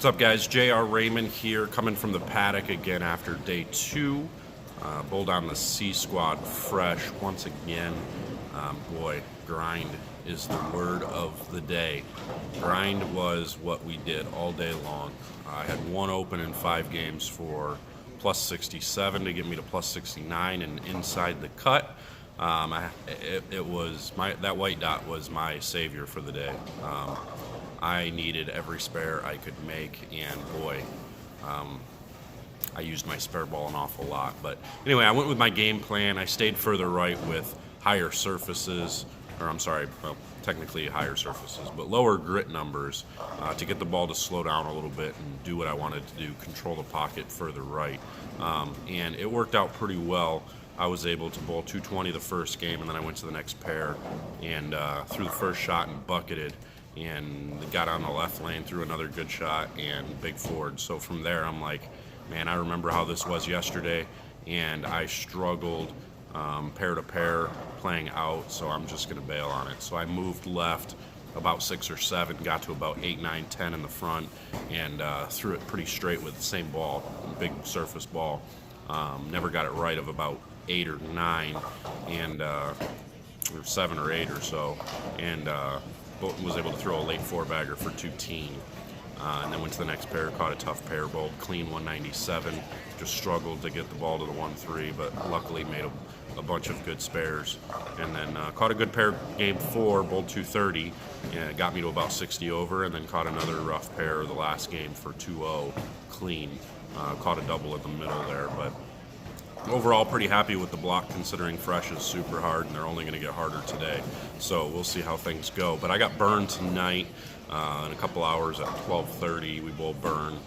What's up, guys? J.R. Raymond here, coming from the paddock again after day 2. Bowled on the C Squad fresh once again. Boy, grind is the word of the day. Grind was what we did all day long. I had one open in 5 games for plus 67 to get me to plus 69 and inside the cut. That white dot was my savior for the day. I needed every spare I could make, and boy, I used my spare ball an awful lot. But anyway, I went with my game plan. I stayed further right with higher surfaces, or I'm sorry, well, technically higher surfaces, but lower grit numbers to get the ball to slow down a little bit and do what I wanted to do, control the pocket further right. And it worked out pretty well. I was able to bowl 220 the first game, and then I went to the next pair and threw the first shot and bucketed, and got on the left lane, threw another good shot and big forward. So from there, I'm like, man, I remember how this was yesterday, and I struggled pair to pair playing out, so I'm just going to bail on it. So I moved left about 6 or 7, got to about 8, 9, 10 in the front, and threw it pretty straight with the same ball, big surface ball. Never got it right of about 8 or 9, and or 7 or 8 or so, and was able to throw a late 4-bagger for 2-teen. And then went to the next pair, caught a tough pair, bowled clean 197. Just struggled to get the ball to the 1-3, but luckily made a bunch of good spares. And then caught a good pair game 4, bowled 230, and it got me to about 60 over, and then caught another rough pair the last game for 2-0 clean. Caught a double in the middle there, but overall pretty happy with the block, considering fresh is super hard and they're only going to get harder today. So we'll see how things go. But I got burned tonight in a couple hours at 12:30. We both burn,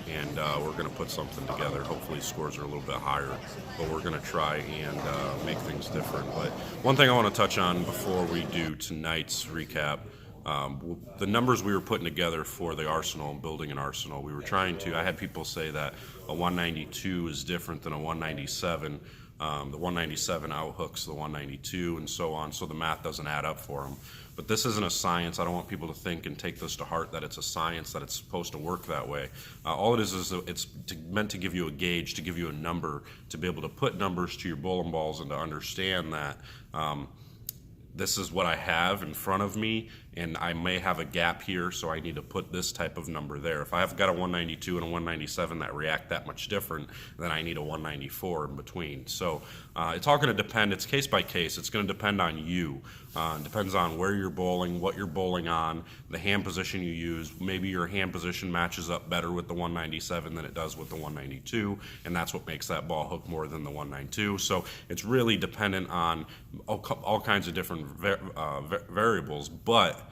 and we're going to put something together. Hopefully scores are a little bit higher, but we're going to try and make things different. But one thing I want to touch on before we do tonight's recap, the numbers we were putting together for the arsenal, building an arsenal, we were trying to, I had people say that a 192 is different than a 197. The 197 outhooks the 192 and so on, so the math doesn't add up for them. But this isn't a science. I don't want people to think and take this to heart that it's a science, that it's supposed to work that way. All it is it's meant to give you a gauge, to give you a number, to be able to put numbers to your bowling balls and to understand that this is what I have in front of me, and I may have a gap here, so I need to put this type of number there. If I've got a 192 and a 197 that react that much different, then I need a 194 in between. So it's all going to depend. It's case by case. It's going to depend on you. It depends on where you're bowling, what you're bowling on, the hand position you use. Maybe your hand position matches up better with the 197 than it does with the 192, and that's what makes that ball hook more than the 192. So it's really dependent on all kinds of different variables, but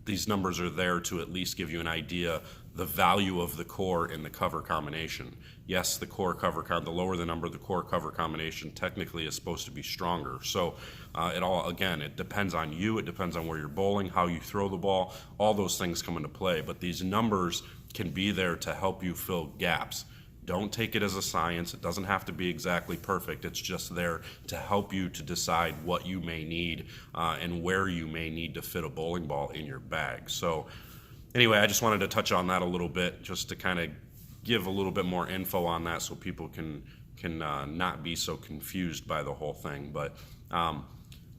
these numbers are there to at least give you an idea the value of the core in the cover combination. Yes, the core cover the lower the number, the core cover combination technically is supposed to be stronger. So it depends on you. It depends on where you're bowling, how you throw the ball. All those things come into play. But these numbers can be there to help you fill gaps. Don't take it as a science. It doesn't have to be exactly perfect. It's just there to help you to decide what you may need and where you may need to fit a bowling ball in your bag. So anyway, I just wanted to touch on that a little bit, just to kind of give a little bit more info on that so people can not be so confused by the whole thing. But I'm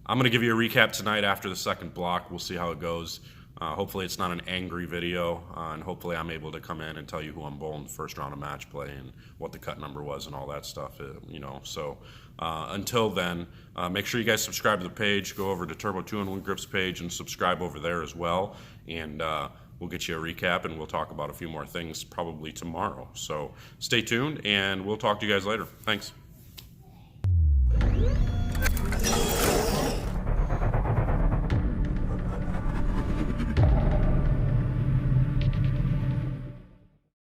going to give you a recap tonight after the second block. We'll see how it goes. Hopefully it's not an angry video, and hopefully I'm able to come in and tell you who I'm bowling the first round of match play and what the cut number was and all that stuff, So until then, make sure you guys subscribe to the page. Go over to Turbo 2-in-1 Grips page and subscribe over there as well, and we'll get you a recap, and we'll talk about a few more things probably tomorrow. So stay tuned, and we'll talk to you guys later. Thanks.